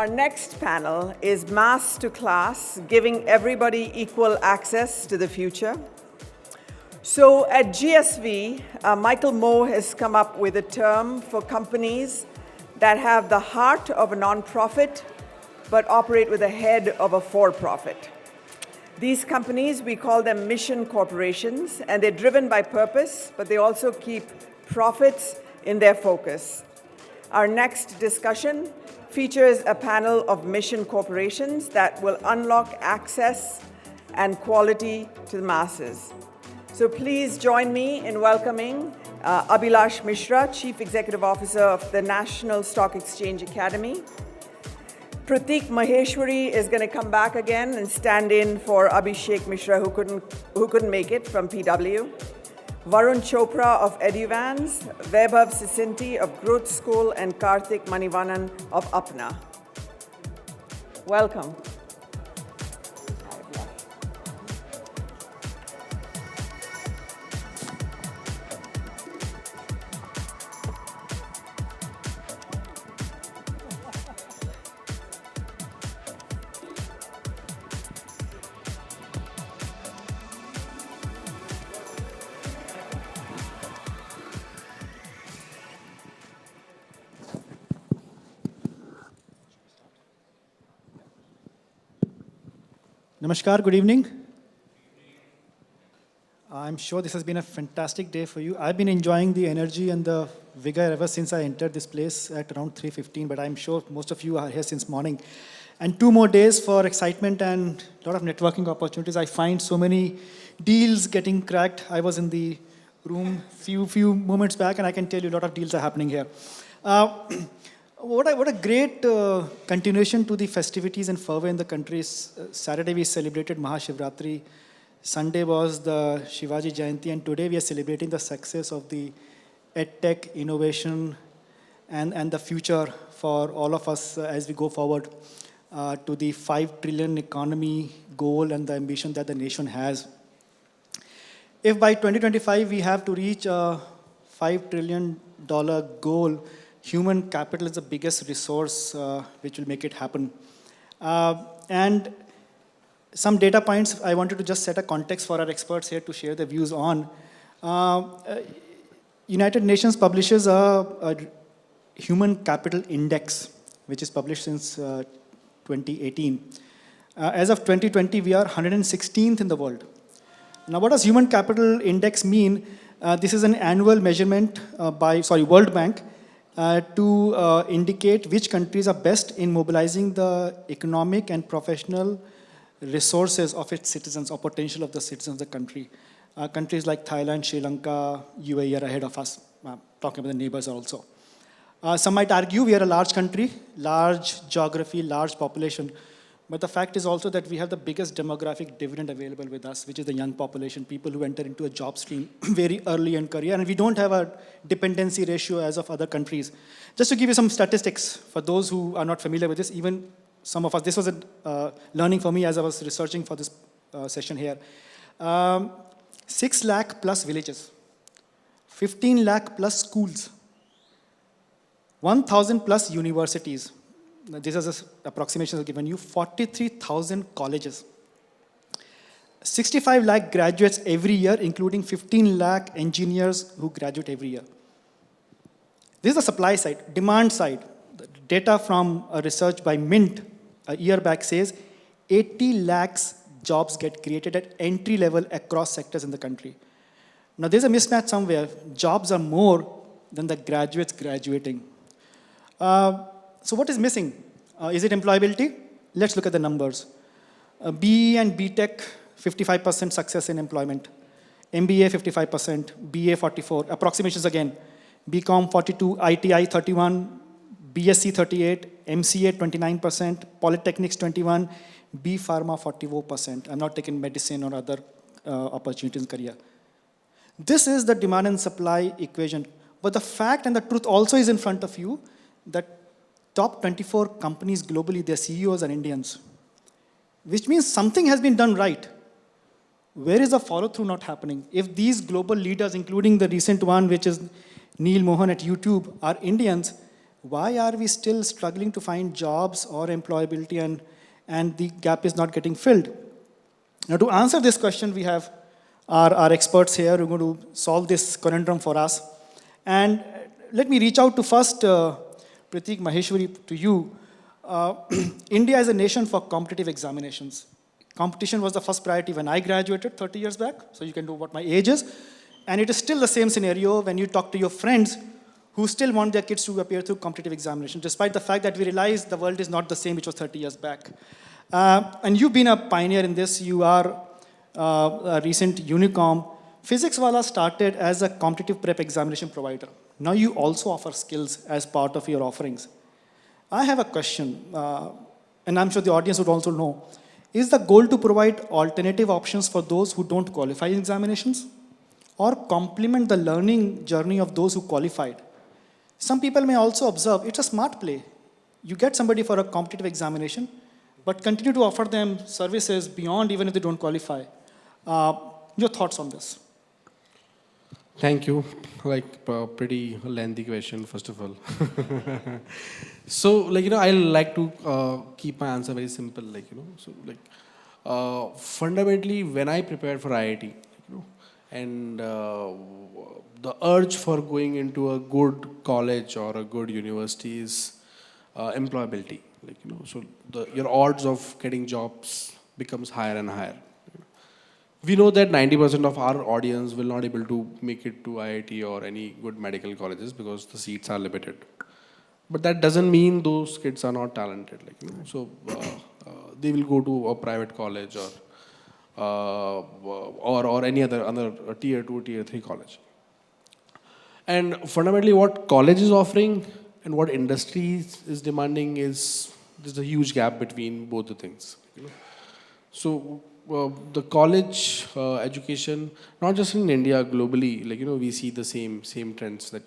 Our next panel is Mass to Class, giving everybody equal access to the future. So at GSV, Michael Moe has come up with a term for companies that have the heart of a nonprofit, but operate with the head of a for-profit. These companies, we call them mission corporations, and they're driven by purpose, but they also keep profits in their focus. Our next discussion features a panel of mission corporations that will unlock access and quality to the masses. So please join me in welcoming Abhilash Mishra, Chief Executive Officer of the National Stock Exchange Academy. Prateek Maheshwari is going to come back again and stand in for Abhishek Mishra, who couldn't make it from PW. Varun Chopra of Eduvans, Vaibhav Sisinti of Growth School, and Karthik Manivanan of Apna. Welcome. Namaskar, good evening. I'm sure this has been a fantastic day for you. I've been enjoying the energy and the vigor ever since I entered this place at around 3:15, but I'm sure most of you are here since morning. And 2 more days for excitement and a lot of networking opportunities. I find so many deals getting cracked. I was in the room few moments back, and I can tell you a lot of deals are happening here. What a great continuation to the festivities and fervor in the country. Saturday we celebrated Mahashivratri. Sunday was the Shivaji Jayanti, and today we are celebrating the success of the Edtech innovation and the future for all of us as we go forward to the 5 trillion economy goal and the ambition that the nation has. If by 2025 we have to reach a $5 trillion goal, human capital is the biggest resource which will make it happen. And some data points, I wanted to just set a context for our experts here to share their views on. United Nations publishes a human capital index, which is published since 2018. As of 2020, we are 116th in the world. Now, what does human capital index mean? This is an annual measurement by World Bank, to indicate which countries are best in mobilizing the economic and professional resources of its citizens or potential of the citizens of the country. Countries like Thailand, Sri Lanka, UAE are ahead of us, talking about the neighbors also. Some might argue we are a large country, large geography, large population, but the fact is also that we have the biggest demographic dividend available with us, which is the young population, people who enter into a job stream very early in career, and we don't have a dependency ratio as of other countries. Just to give you some statistics, for those who are not familiar with this, even some of us, this was a learning for me as I was researching for this session here. 6 lakh plus villages, 15 lakh plus schools, 1,000 plus universities. This is approximations I've given you, 43,000 colleges, 65 lakh graduates every year, including 15 lakh engineers who graduate every year. This is the supply side. Demand side, the data from a research by Mint a year back says 80 lakhs jobs get created at entry level across sectors in the country. Now there's a mismatch somewhere. Jobs are more than the graduates graduating. So what is missing? Is it employability? Let's look at the numbers. BE and BTech, 55% success in employment. MBA, 55%. BA, 44%. Approximations again. BCom, 42%. ITI, 31%. BSc, 38%. MCA, 29%. Polytechnics, 21%. B Pharma, 44%. I'm not taking medicine or other opportunities in career. This is the demand and supply equation. But the fact and the truth also is in front of you that top 24 companies globally, their CEOs are Indians, which means something has been done right. Where is the follow-through not happening? If these global leaders, including the recent one, which is Neil Mohan at YouTube, are Indians, why are we still struggling to find jobs or employability and the gap is not getting filled? Now, to answer this question, we have our experts here who are going to solve this conundrum for us. And let me reach out to first Pratik Maheshwari, to you. India is a nation for competitive examinations. Competition was the first priority when I graduated 30 years back, so you can know what my age is. And it is still the same scenario when you talk to your friends who still want their kids to appear through competitive examination, despite the fact that we realize the world is not the same which was 30 years back. And you've been a pioneer in this. You are a recent Unicom. Physics Wala started as a competitive prep examination provider. Now you also offer skills as part of your offerings. I have a question, and I'm sure the audience would also know. Is the goal to provide alternative options for those who don't qualify in examinations, or complement the learning journey of those who qualified? Some people may also observe it's a smart play. You get somebody for a competitive examination, but continue to offer them services beyond even if they don't qualify. Your thoughts on this? Thank you. Like, pretty lengthy question, first of all. So, like, I like to keep my answer very simple, fundamentally, when I prepared for IIT, and the urge for going into a good college or a good university is employability. Your odds of getting jobs becomes higher and higher. We know that 90% of our audience will not able to make it to IIT or any good medical colleges because the seats are limited. But that doesn't mean those kids are not talented. They will go to a private college or any other tier 2, tier 3 college. And fundamentally, what college is offering and what industry is demanding is there's a huge gap between both the things. So the college education, not just in India, globally, we see the same trends that,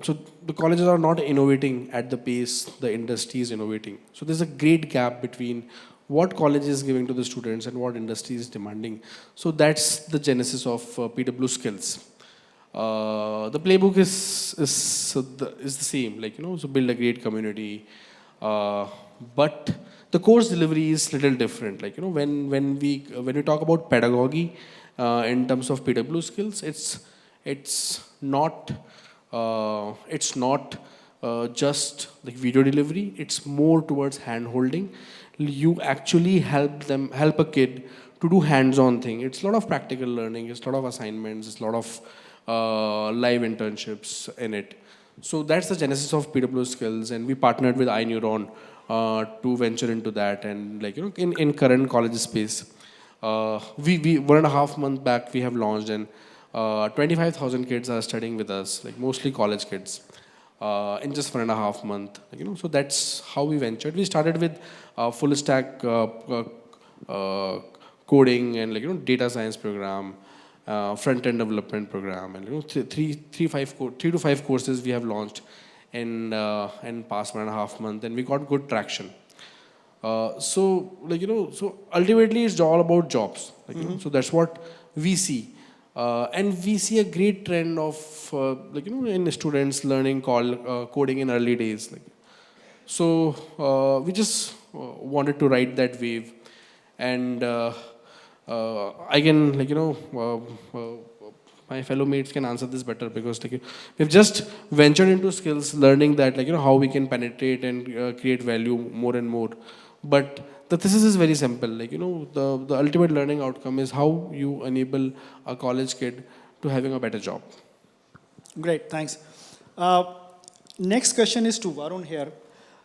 so the colleges are not innovating at the pace the industry is innovating. So there's a great gap between what college is giving to the students and what industry is demanding. So that's the genesis of PW skills. The playbook is the same, so build a great community, but the course delivery is little different. When we talk about pedagogy in terms of PW skills, it's not just like video delivery. It's more towards hand holding. You actually help a kid to do hands-on thing. It's a lot of practical learning. It's a lot of assignments. It's a lot of live internships in it. So that's the genesis of PW skills, and we partnered with iNeuron to venture into that. And in current college space, we 1.5 months back we have launched, and 25,000 kids are studying with us, mostly college kids, in just 1.5 months. So that's how we ventured. We started with full stack coding and data science program, front end development program, and 3 to 5 courses we have launched in past 1.5 months, and we got good traction. So ultimately it's all about jobs. So that's what we see. And we see a great trend of in students learning coding in early days. So we just wanted to ride that wave, and I can my fellow mates can answer this better, because we've just ventured into skills, learning that how we can penetrate and create value more and more. But the thesis is very simple. The ultimate learning outcome is how you enable a college kid to having a better job. Great, thanks. Next question is to Varun here.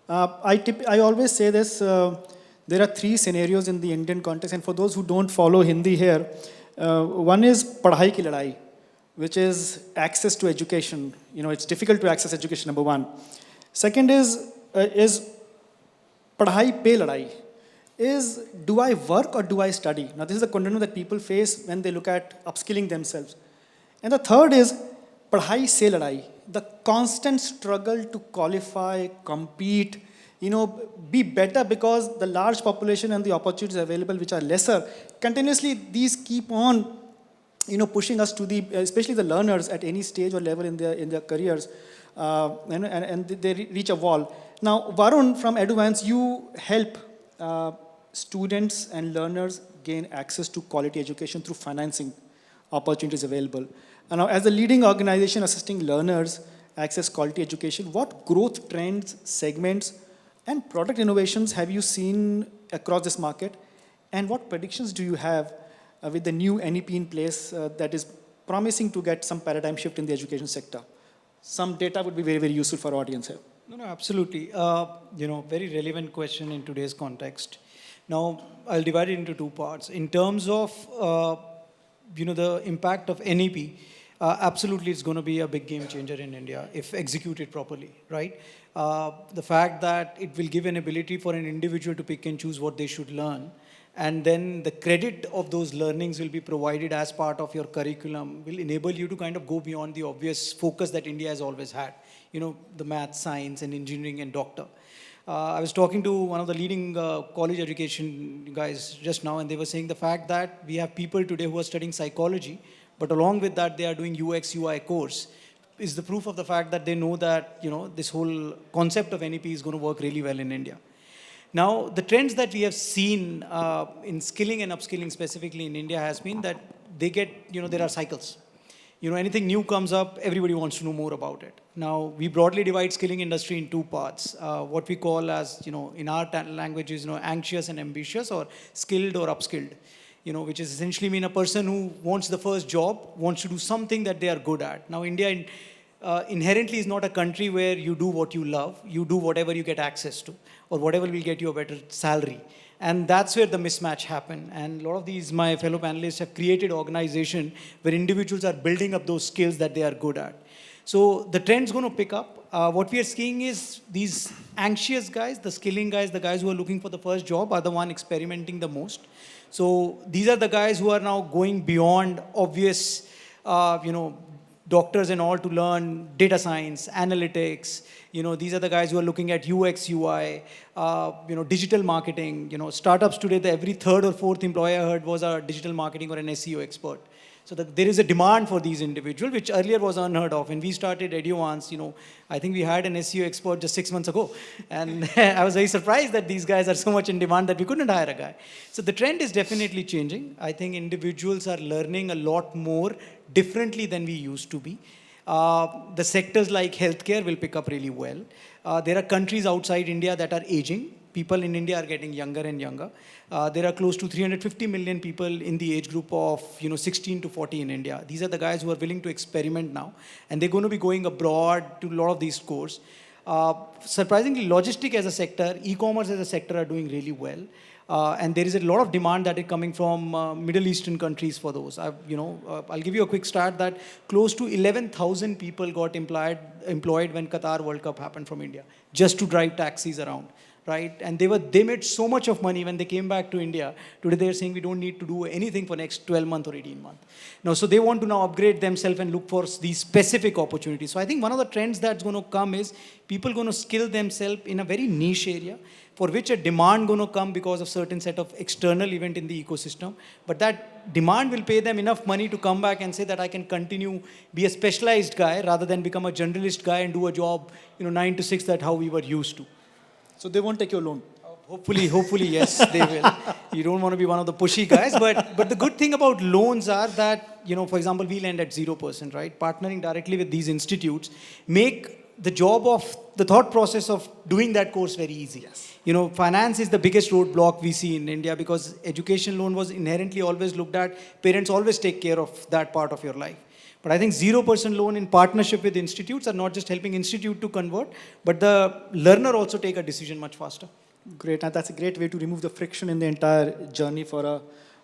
I always say this. There are 3 scenarios in the Indian context, and for those who don't follow Hindi here, one is padhai ki ladai, which is access to education. It's difficult to access education, number 1. Second is padhai pe ladai. Do I work or do I study? Now, this is the conundrum that people face when they look at upskilling themselves. And the third is padhai se ladai, the constant struggle to qualify, compete, be better, because the large population and the opportunities available which are lesser, continuously these keep on pushing us to especially the learners at any stage or level in their careers, and they reach a wall. Now, Varun from Eduvance, you help students and learners gain access to quality education through financing opportunities available. And now, as a leading organization assisting learners access quality education, what growth trends, segments, and product innovations have you seen across this market? And what predictions do you have with the new NEP in place that is promising to get some paradigm shift in the education sector? Some data would be very, very useful for our audience here. No, absolutely. Very relevant question in today's context. Now, I'll divide it into two parts. In terms of, the impact of NEP, absolutely it's going to be a big game changer in India if executed properly, right? The fact that it will give an ability for an individual to pick and choose what they should learn, and then the credit of those learnings will be provided as part of your curriculum, will enable you to kind of go beyond the obvious focus that India has always had, the math, science, and engineering and doctor. I was talking to one of the leading college education guys just now, and they were saying the fact that we have people today who are studying psychology, but along with that, they are doing UX, UI course, is the proof of the fact that they know that, this whole concept of NEP is going to work really well in India. Now, the trends that we have seen in skilling and upskilling specifically in India has been that they get, there are cycles. Anything new comes up, everybody wants to know more about it. Now, we broadly divide skilling industry in two parts. What we call as, in our language is, anxious and ambitious, or skilled or upskilled. Which is essentially mean a person who wants the first job, wants to do something that they are good at. Now, India inherently is not a country where you do what you love, you do whatever you get access to, or whatever will get you a better salary. And that's where the mismatch happened. And a lot of these, my fellow panelists, have created organizations where individuals are building up those skills that they are good at. So the trend's going to pick up. What we are seeing is these anxious guys, the skilling guys, the guys who are looking for the first job are the one experimenting the most. So these are the guys who are now going beyond obvious, doctors and all to learn data science, analytics. These are the guys who are looking at UX, UI, digital marketing. Startups today, every third or fourth employee I heard was a digital marketing or an SEO expert. So there is a demand for these individuals, which earlier was unheard of. When we started Eduvance, I think we had an SEO expert just 6 months ago. And I was very surprised that these guys are so much in demand that we couldn't hire a guy. So the trend is definitely changing. I think individuals are learning a lot more differently than we used to be. The sectors like healthcare will pick up really well. There are countries outside India that are aging. People in India are getting younger and younger. There are close to 350 million people in the age group of 16 to 40 in India. These are the guys who are willing to experiment now, and they're going to be going abroad to a lot of these courses. Surprisingly, logistic as a sector, e-commerce as a sector are doing really well. And there is a lot of demand that is coming from Middle Eastern countries for those. I'll give you a quick start that close to 11,000 people got employed when Qatar World Cup happened from India, just to drive taxis around. Right? And they made so much of money when they came back to India. Today they're saying we don't need to do anything for next 12 months or 18 months. Now, so they want to now upgrade themselves and look for these specific opportunities. So I think one of the trends that's going to come is people going to skill themselves in a very niche area for which a demand going to come because of certain set of external event in the ecosystem. But that demand will pay them enough money to come back and say that I can continue, be a specialized guy rather than become a generalist guy and do a job, 9 to 6, that how we were used to. So they won't take your loan? Hopefully, yes, they will. You don't want to be one of the pushy guys. But the good thing about loans are that, for example, we lend at 0%, right? Partnering directly with these institutes make the job of the thought process of doing that course very easy. Yes. Finance is the biggest roadblock we see in India because education loan was inherently always looked at. Parents always take care of that part of your life. But I think 0% loan in partnership with institutes are not just helping institute to convert, but the learner also take a decision much faster. Great, and that's a great way to remove the friction in the entire journey for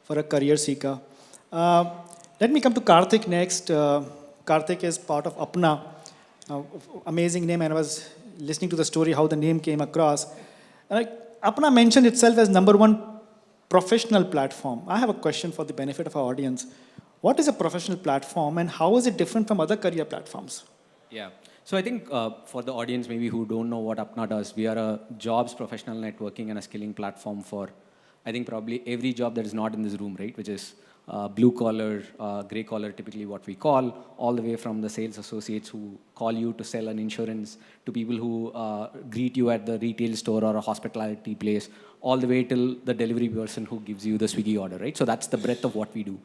a career seeker. Let me come to Karthik next. Karthik is part of Apna. Amazing name, and I was listening to the story how the name came across. Apna mentioned itself as #1 professional platform. I have a question for the benefit of our audience. What is a professional platform and how is it different from other career platforms? Yeah. So I think for the audience maybe who don't know what Apna does, we are a jobs professional networking and a skilling platform for, I think probably every job that is not in this room, right? Which is blue collar, gray collar, typically what we call, all the way from the sales associates who call you to sell an insurance, to people who greet you at the retail store or a hospitality place, all the way till the delivery person who gives you the Swiggy order, right? So that's the breadth of what we do.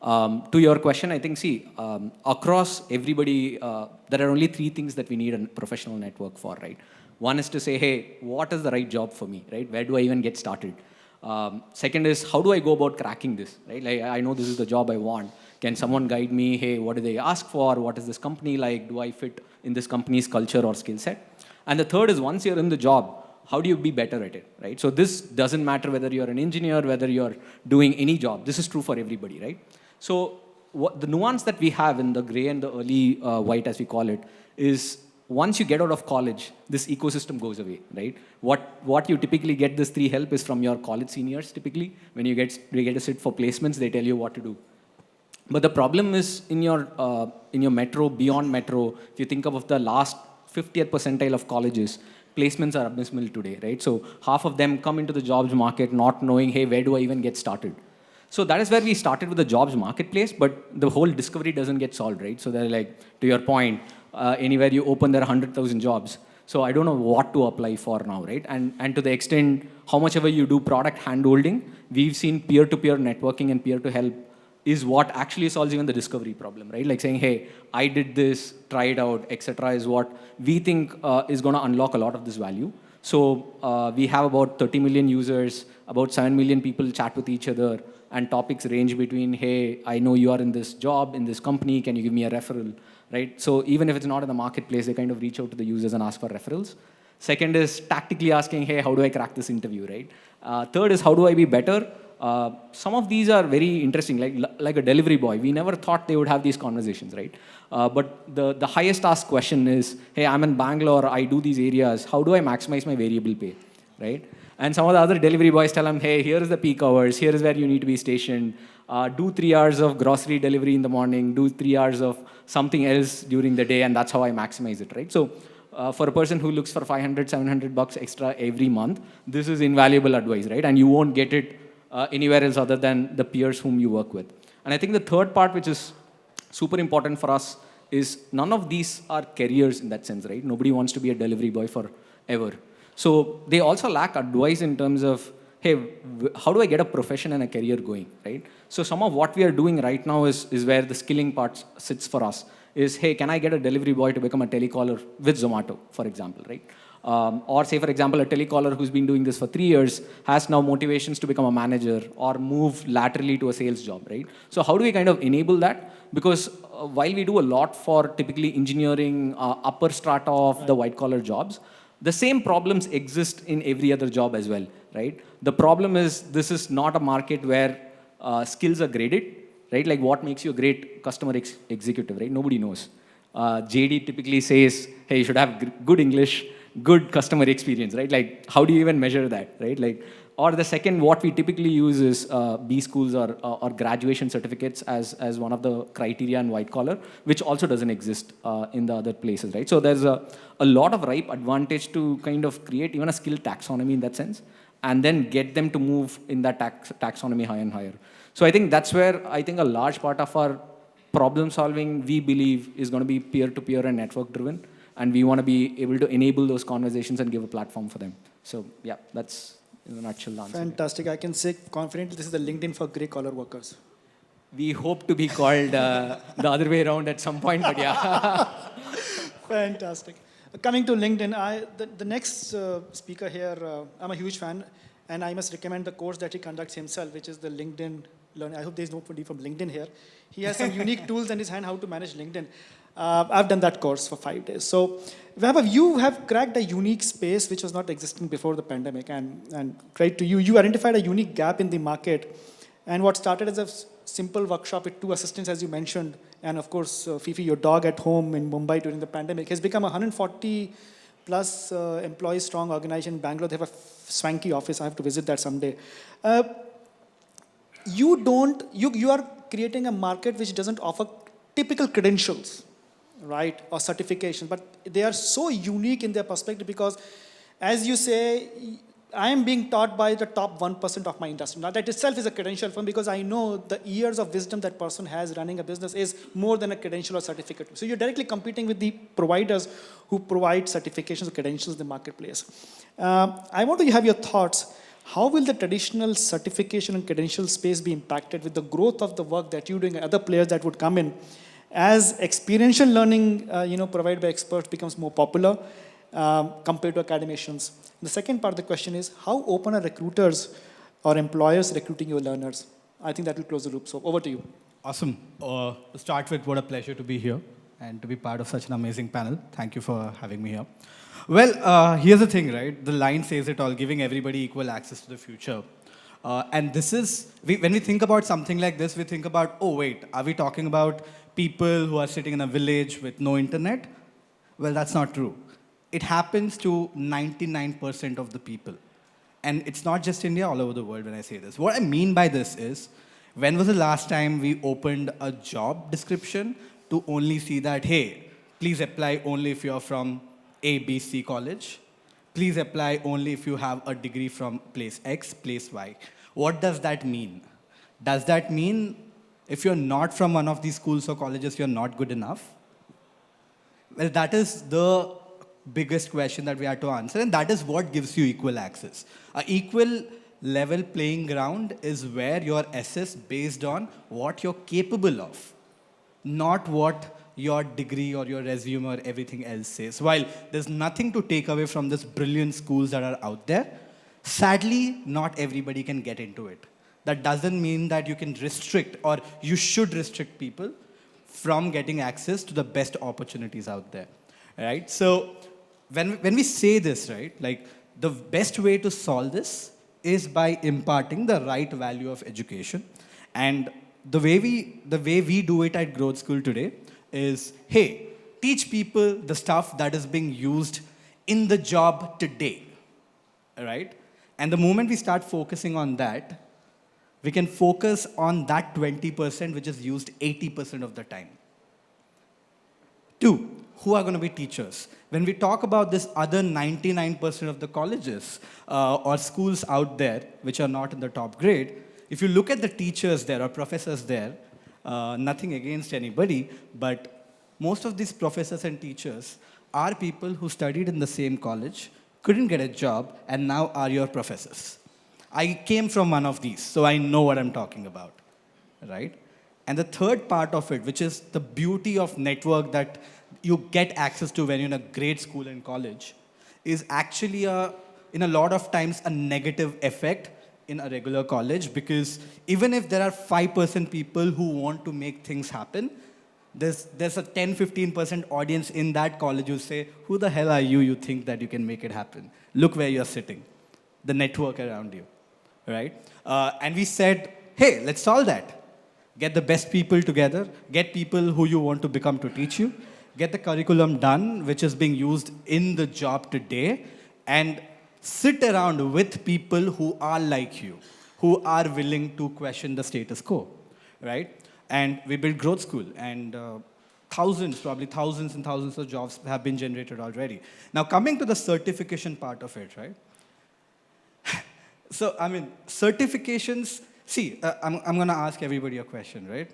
To your question, I think, across everybody, there are only 3 things that we need a professional network for, right? One is to say, hey, what is the right job for me, right? Where do I even get started? Second is, how do I go about cracking this, right? Like, I know this is the job I want. Can someone guide me? Hey, what do they ask for? What is this company like? Do I fit in this company's culture or skill set? And the third is, once you're in the job, how do you be better at it, right? So this doesn't matter whether you're an engineer, whether you're doing any job. This is true for everybody, right? So the nuance that we have in the gray and the early white, as we call it, is once you get out of college, this ecosystem goes away, right? What you typically get this 3 help is from your college seniors, typically. When you get to sit for placements, they tell you what to do. But the problem is in your metro, beyond metro, if you think of the last 50th percentile of colleges, placements are abysmal today, right? So half of them come into the jobs market not knowing, hey, where do I even get started? So that is where we started with the jobs marketplace, but the whole discovery doesn't get solved, right? So they're like, to your point, anywhere you open, there are 100,000 jobs. So I don't know what to apply for now, right? And to the extent, how much ever you do product handholding, we've seen peer-to-peer networking and peer-to-help is what actually solves even the discovery problem, right? Like saying, hey, I did this, try it out, etc. is what we think is going to unlock a lot of this value. So we have about 30 million users, about 7 million people chat with each other, and topics range between, hey, I know you are in this job, in this company, can you give me a referral, right? So even if it's not in the marketplace, they kind of reach out to the users and ask for referrals. Second is tactically asking, hey, how do I crack this interview, right? Third is, how do I be better? Some of these are very interesting, like a delivery boy. We never thought they would have these conversations, right? But the highest asked question is, hey, I'm in Bangalore, I do these areas, how do I maximize my variable pay, right? And some of the other delivery boys tell them, hey, here is the peak hours, here is where you need to be stationed, do 3 hours of grocery delivery in the morning, do 3 hours of something else during the day, and that's how I maximize it, right? So for a person who looks for 500, 700 bucks extra every month, this is invaluable advice, right? And you won't get it anywhere else other than the peers whom you work with. And I think the third part, which is super important for us, is none of these are careers in that sense, right? Nobody wants to be a delivery boy forever. So they also lack advice in terms of, hey, how do I get a profession and a career going, right? So some of what we are doing right now is where the skilling part sits for us, is, hey, can I get a delivery boy to become a telecaller with Zomato, for example, right? Or say, for example, a telecaller who's been doing this for 3 years has now motivations to become a manager or move laterally to a sales job, right? So how do we kind of enable that? Because while we do a lot for typically engineering, upper strata of the white-collar jobs, the same problems exist in every other job as well, right? The problem is this is not a market where skills are graded, right? Like what makes you a great customer executive, right? Nobody knows. JD typically says, hey, you should have good English, good customer experience, right? Like how do you even measure that, right? Like, or the second, what we typically use is B schools or graduation certificates as one of the criteria in white collar, which also doesn't exist in the other places, right? So there's a lot of ripe advantage to kind of create even a skill taxonomy in that sense, and then get them to move in that taxonomy higher and higher. So I think that's where I think a large part of our problem solving, we believe, is going to be peer-to-peer and network driven, and we want to be able to enable those conversations and give a platform for them. So yeah, that's in a nutshell answer. Fantastic. I can say confidently this is the LinkedIn for grey collar workers. We hope to be called the other way around at some point, but yeah. Fantastic. Coming to LinkedIn, the next speaker here, I'm a huge fan, and I must recommend the course that he conducts himself, which is the LinkedIn Learning. I hope there's nobody from LinkedIn here. He has some unique tools in his hand how to manage LinkedIn. I've done that course for 5 days. So, Vaibhav, you have cracked a unique space which was not existing before the pandemic, and great to you. You identified a unique gap in the market, and what started as a simple workshop with 2 assistants, as you mentioned, and of course, Fifi, your dog at home in Mumbai during the pandemic, has become a 140 plus employee strong organization in Bangalore. They have a swanky office. I have to visit that someday. You are creating a market which doesn't offer typical credentials, right, or certification, but they are so unique in their perspective because, as you say, I am being taught by the top 1% of my industry. Now that itself is a credential for me because I know the years of wisdom that person has running a business is more than a credential or certificate. So you're directly competing with the providers who provide certifications or credentials in the marketplace. I want to have your thoughts. How will the traditional certification and credential space be impacted with the growth of the work that you're doing and other players that would come in as experiential learning provided by experts becomes more popular compared to academicians? The second part of the question is, how open are recruiters or employers recruiting your learners? I think that will close the loop. So over to you. Awesome. To start with, what a pleasure to be here and to be part of such an amazing panel. Thank you for having me here. Well, here's the thing, right? The line says it all, giving everybody equal access to the future. And this is, when we think about something like this, we think about, oh wait, are we talking about people who are sitting in a village with no internet? Well, that's not true. It happens to 99% of the people. And it's not just India, all over the world when I say this. What I mean by this is, when was the last time we opened a job description to only see that, hey, please apply only if you're from A, B, C college. Please apply only if you have a degree from place X, place Y. What does that mean? Does that mean if you're not from one of these schools or colleges, you're not good enough? Well, that is the biggest question that we have to answer, and that is what gives you equal access. An equal level playing ground is where you're assessed based on what you're capable of, not what your degree or your resume or everything else says. While there's nothing to take away from these brilliant schools that are out there, sadly, not everybody can get into it. That doesn't mean that you can restrict or you should restrict people from getting access to the best opportunities out there, right? So when we say this, right, like the best way to solve this is by imparting the right value of education. And the way we do it at Growth School today is, hey, teach people the stuff that is being used in the job today, right? And the moment we start focusing on that, we can focus on that 20% which is used 80% of the time. Two, who are going to be teachers? When we talk about this other 99% of the colleges or schools out there which are not in the top grade, if you look at the teachers there or professors there, nothing against anybody, but most of these professors and teachers are people who studied in the same college, couldn't get a job, and now are your professors. I came from one of these, so I know what I'm talking about, right? And the third part of it, which is the beauty of network that you get access to when you're in a great school and college, is actually, in a lot of times, a negative effect in a regular college, because even if there are 5% people who want to make things happen, there's a 10-15% audience in that college who say, who the hell are you? You think that you can make it happen? Look where you're sitting, the network around you, right? And we said, hey, let's solve that. Get the best people together, get people who you want to become to teach you, get the curriculum done, which is being used in the job today, and sit around with people who are like you, who are willing to question the status quo, right? And we built Growth School, and probably thousands and thousands of jobs have been generated already. Now, coming to the certification part of it, right? So, I mean, certifications, see, I'm going to ask everybody a question, right?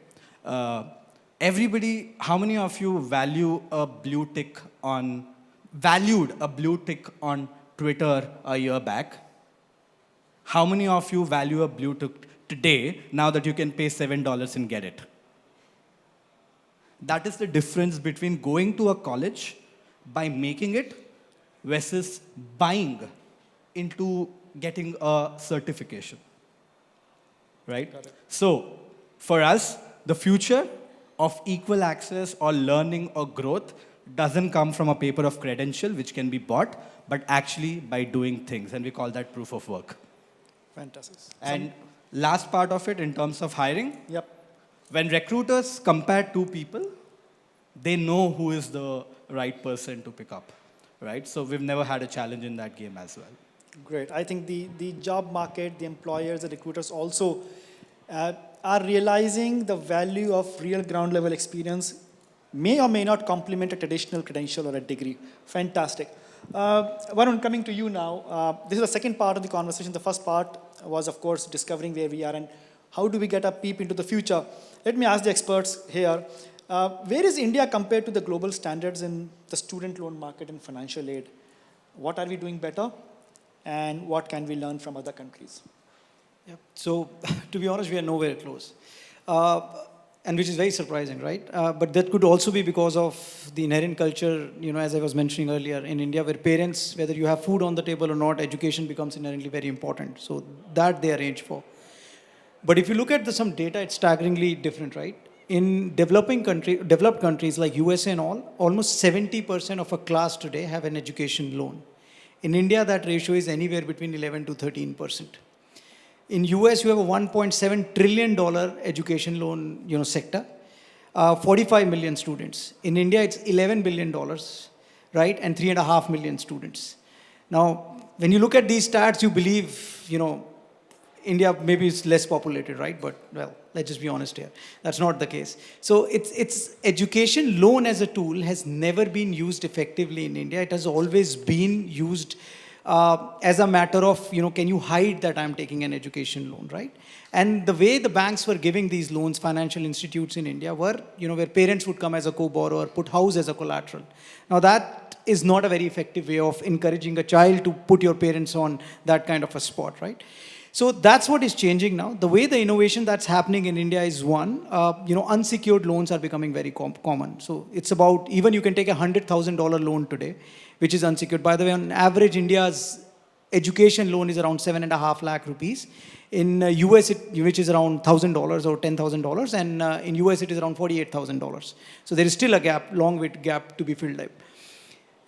Everybody, how many of you valued a blue tick on Twitter a year back? How many of you value a blue tick today, now that you can pay $7 and get it? That is the difference between going to a college by making it versus buying into getting a certification, right? So for us, the future of equal access or learning or growth doesn't come from a paper of credential which can be bought, but actually by doing things, and we call that proof of work. Fantastic. And last part of it, in terms of hiring, Yep. when recruiters compare two people, they know who is the right person to pick up, right? So we've never had a challenge in that game as well. Great. I think the job market, the employers, the recruiters also are realizing the value of real ground level experience may or may not complement a traditional credential or a degree. Fantastic. Varun, coming to you now. This is the second part of the conversation. The first part was, of course, discovering where we are and how do we get a peep into the future. Let me ask the experts here. Where is India compared to the global standards in the student loan market and financial aid? What are we doing better? And what can we learn from other countries? Yeah. So, to be honest, we are nowhere close. And which is very surprising, right? But that could also be because of the inherent culture, as I was mentioning earlier, in India, where parents, whether you have food on the table or not, education becomes inherently very important. So that they arrange for. But if you look at some data, it's staggeringly different, right? In developed countries like USA and all, almost 70% of a class today have an education loan. In India, that ratio is anywhere between 11 to 13%. In US, you have a $1.7 trillion education loan, sector, 45 million students. In India, it's $11 billion, right, and 3.5 million students. Now, when you look at these stats, you believe, India maybe is less populated, right? But, well, let's just be honest here. That's not the case. So it's education loan as a tool has never been used effectively in India. It has always been used as a matter of, can you hide that I'm taking an education loan, right? And the way the banks were giving these loans, financial institutes in India were, where parents would come as a co-borrower, put house as a collateral. Now that is not a very effective way of encouraging a child to put your parents on that kind of a spot, right? So that's what is changing now. The way the innovation that's happening in India is one, unsecured loans are becoming very common. So it's about, even you can take a $100,000 loan today, which is unsecured. By the way, on average, India's education loan is around 7.5 lakh rupees. In US, which is around $1,000 or $10,000, and in US, it is around $48,000. So there is still a gap, long gap to be filled up.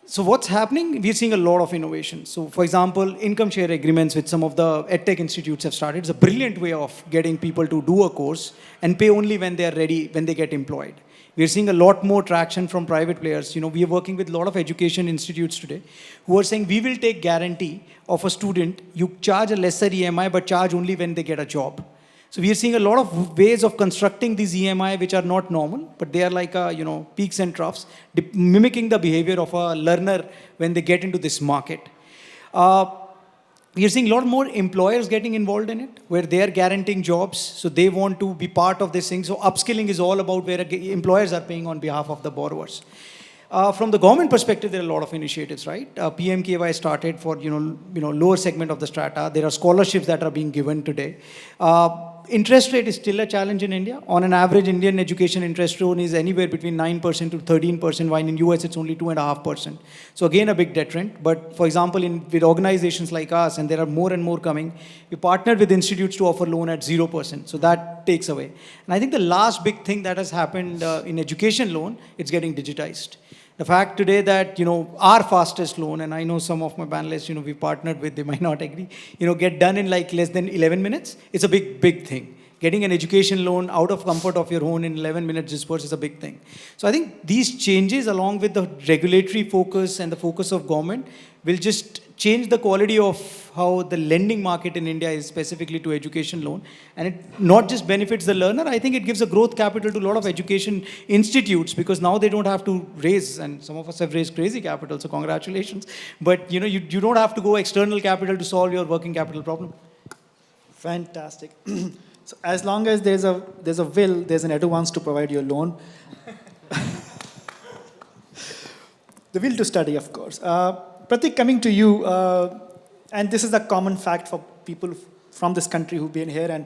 So what's happening? We're seeing a lot of innovation. So for example, income share agreements with some of the EdTech institutes have started. It's a brilliant way of getting people to do a course and pay only when they are ready, when they get employed. We're seeing a lot more traction from private players. We are working with a lot of education institutes today who are saying, we will take guarantee of a student. You charge a lesser EMI, but charge only when they get a job. So we are seeing a lot of ways of constructing these EMI which are not normal, but they are like, peaks and troughs, mimicking the behavior of a learner when they get into this market. We are seeing a lot more employers getting involved in it, where they are guaranteeing jobs, so they want to be part of this thing. So upskilling is all about where employers are paying on behalf of the borrowers. From the government perspective, there are a lot of initiatives, right? PMKY started for, lower segment of the strata. There are scholarships that are being given today. Interest rate is still a challenge in India. On an average, Indian education interest rate is anywhere between 9% to 13%, while in US it's only 2.5%. So again, a big deterrent. But for example, with organizations like us, and there are more and more coming, we partnered with institutes to offer loan at 0%. So that takes away. And I think the last big thing that has happened in education loan, it's getting digitized. The fact today that, our fastest loan, and I know some of my panelists, we partnered with, they might not agree, get done in like less than 11 minutes. It's a big, big thing. Getting an education loan out of comfort of your home in 11 minutes dispersed is a big thing. So I think these changes, along with the regulatory focus and the focus of government, will just change the quality of how the lending market in India is specifically to education loan. And it not just benefits the learner, I think it gives a growth capital to a lot of education institutes, because now they don't have to raise, and some of us have raised crazy capital, so congratulations. But you don't have to go external capital to solve your working capital problem. Fantastic. So as long as there's a will, there's an advance to provide your loan. The will to study, of course. Pratik, coming to you, and this is a common fact for people from this country who've been here,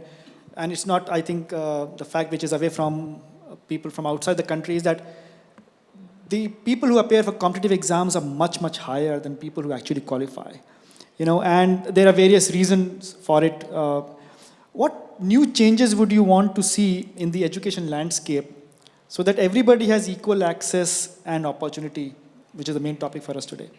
and it's not, I think, the fact which is away from people from outside the country is that the people who appear for competitive exams are much, much higher than people who actually qualify. And there are various reasons for it. What new changes would you want to see in the education landscape so that everybody has equal access and opportunity, which is the main topic for us today?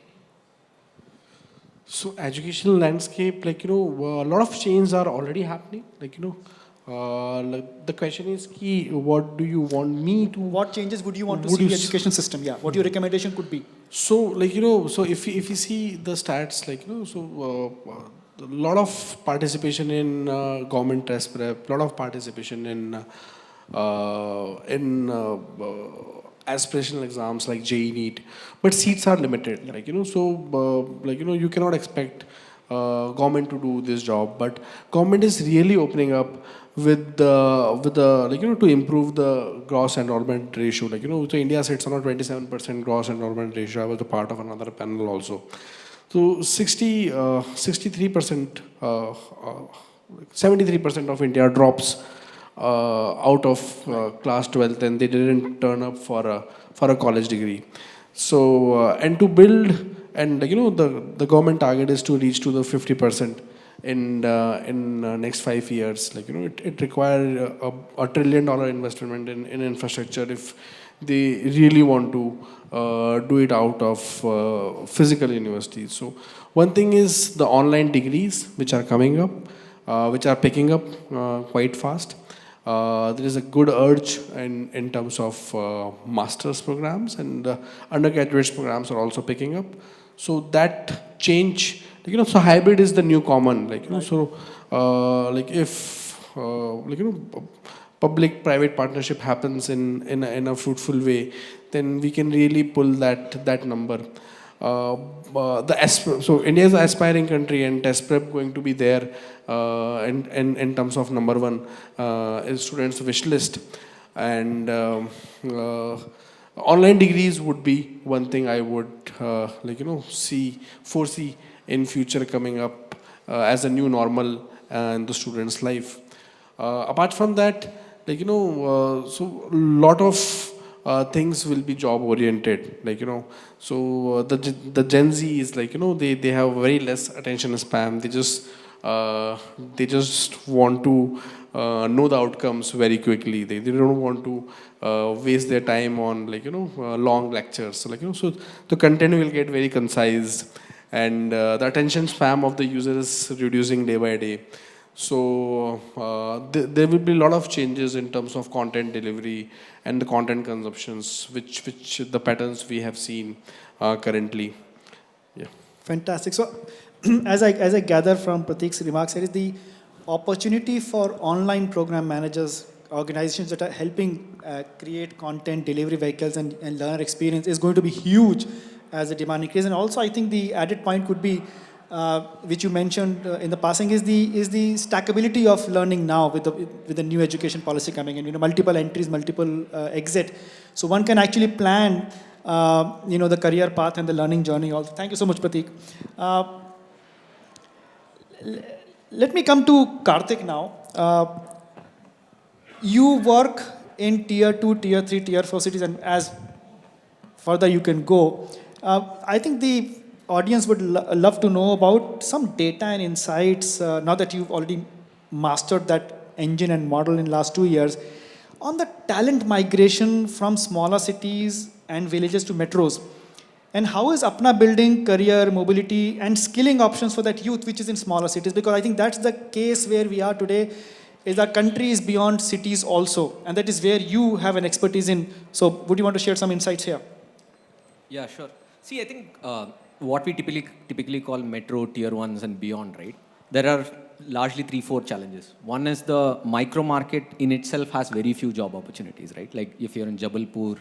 So educational landscape, a lot of changes are already happening. The question is, what do you want me to? What changes would you want to see in the education system? Yeah, what your recommendation could be? So, so if you see the stats, a lot of participation in government test prep, a lot of participation in aspirational exams like JEE NEET, but seats are limited. Like, so you cannot expect government to do this job, but government is really opening up with the to improve the gross enrollment ratio. So India sits on a 27% gross enrollment ratio. I was a part of another panel also. So 63%, 73% of India drops out of class 12th, and they didn't turn up for a college degree. So and to build, and the government target is to reach to the 50% in next 5 years. It requires a $1 trillion investment in infrastructure if they really want to do it out of physical universities. So one thing is the online degrees which are coming up, which are picking up quite fast. There is a good urge in terms of master's programs, and undergraduate programs are also picking up. So that change, so hybrid is the new common. So if public-private partnership happens in a fruitful way, then we can really pull that number. So India is an aspiring country, and test prep going to be there in terms of number one is students' wish list, and online degrees would be one thing I would foresee in future coming up as a new normal in the student's life. Apart from that, so a lot of things will be job oriented. So the Gen Z is they have very less attention span. They just want to know the outcomes very quickly. They don't want to waste their time on long lectures. So so the content will get very concise, and the attention span of the user is reducing day by day. So there will be a lot of changes in terms of content delivery and the content consumptions, which the patterns we have seen currently. Yeah. Fantastic. So as I gather from Prateek's remarks, there is the opportunity for online program managers, organizations that are helping create content delivery vehicles and learner experience is going to be huge as the demand increases. And also, I think the added point could be, which you mentioned in the passing, is the stackability of learning now with the new education policy coming in. Multiple entries, multiple exit. So one can actually plan, the career path and the learning journey also. Thank you so much, Prateek. Let me come to Karthik now. You work in tier 2, tier 3, tier 4 cities, and as further you can go. I think the audience would love to know about some data and insights, now that you've already mastered that engine and model in last 2 years, on the talent migration from smaller cities and villages to metros. And how is Apna building career mobility and skilling options for that youth which is in smaller cities? Because I think that's the case where we are today, is our country is beyond cities also. And that is where you have an expertise in. So would you want to share some insights here? Yeah, sure. See, I think what we typically call metro tier 1s and beyond, right? There are largely 3-4 challenges. One is the micro market in itself has very few job opportunities, right? Like if you're in Jabalpur,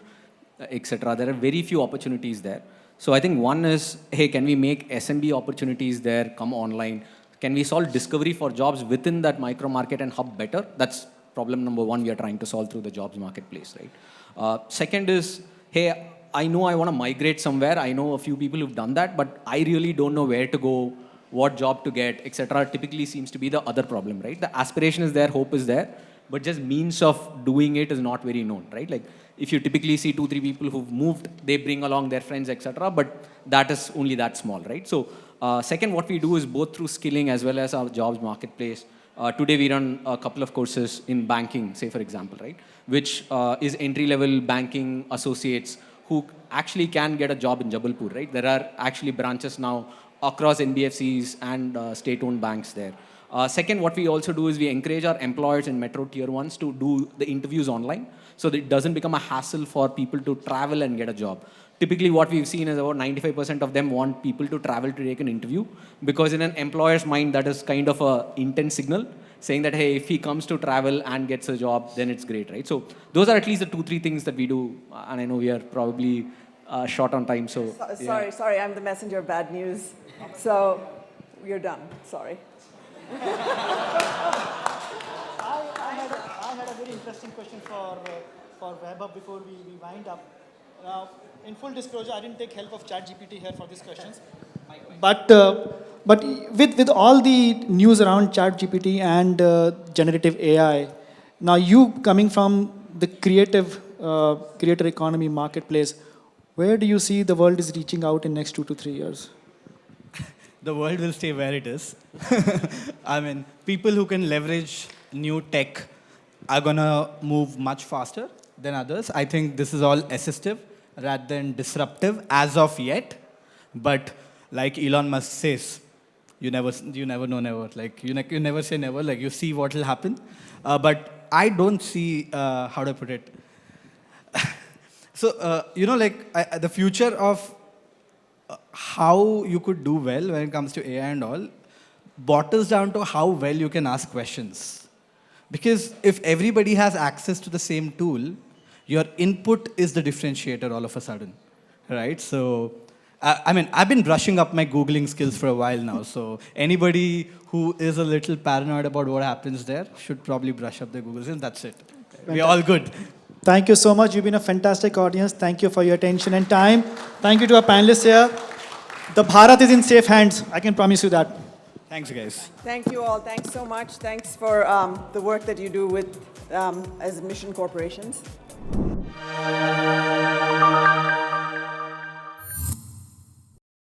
etc., there are very few opportunities there. So I think one is, hey, can we make SMB opportunities there come online? Can we solve discovery for jobs within that micro market and hub better? That's problem number one we are trying to solve through the jobs marketplace, right? Second is, hey, I know I want to migrate somewhere. I know a few people who've done that, but I really don't know where to go, what job to get, etc. Typically seems to be the other problem, right? The aspiration is there, hope is there, but just means of doing it is not very known, right? Like if you typically see 2-3 people who've moved, they bring along their friends, etc. But that is only that small, right? So second, what we do is both through skilling as well as our jobs marketplace. Today we run a couple of courses in banking, say for example, right? Which is entry-level banking associates who actually can get a job in Jabalpur, right? There are actually branches now across NBFCs and state-owned banks there. Second, what we also do is we encourage our employers in metro tier 1s to do the interviews online, so that it doesn't become a hassle for people to travel and get a job. Typically, what we've seen is about 95% of them want people to travel to take an interview, because in an employer's mind, that is kind of an intent signal. saying that, hey, if he comes to travel and gets a job, then it's great, right? So those are at least the 2-3 things that we do. And I know we are probably short on time, so. Sorry, I'm the messenger of bad news. So you're done, sorry. I had a very interesting question for Vaibhav before we wind up. In full disclosure, I didn't take help of ChatGPT here for these questions. But with all the news around ChatGPT and generative AI, now you coming from the creator economy marketplace, where do you see the world is reaching out in next 2 to 3 years? The world will stay where it is. I mean, people who can leverage new tech are going to move much faster than others. I think this is all assistive rather than disruptive as of yet. But like Elon Musk says, you never know never. Like you never say never. Like you see what will happen. But I don't see how to put it. So the future of how you could do well when it comes to AI and all bottles down to how well you can ask questions. Because if everybody has access to the same tool, your input is the differentiator all of a sudden, right? So, I've been brushing up my Googling skills for a while now. So anybody who is a little paranoid about what happens there should probably brush up their Google skills. That's it. We're all good. Thank you so much. You've been a fantastic audience. Thank you for your attention and time. Thank you to our panelists here. The Bharat is in safe hands. I can promise you that. Thanks, guys. Thank you all. Thanks so much. Thanks for the work that you do with as mission corporations.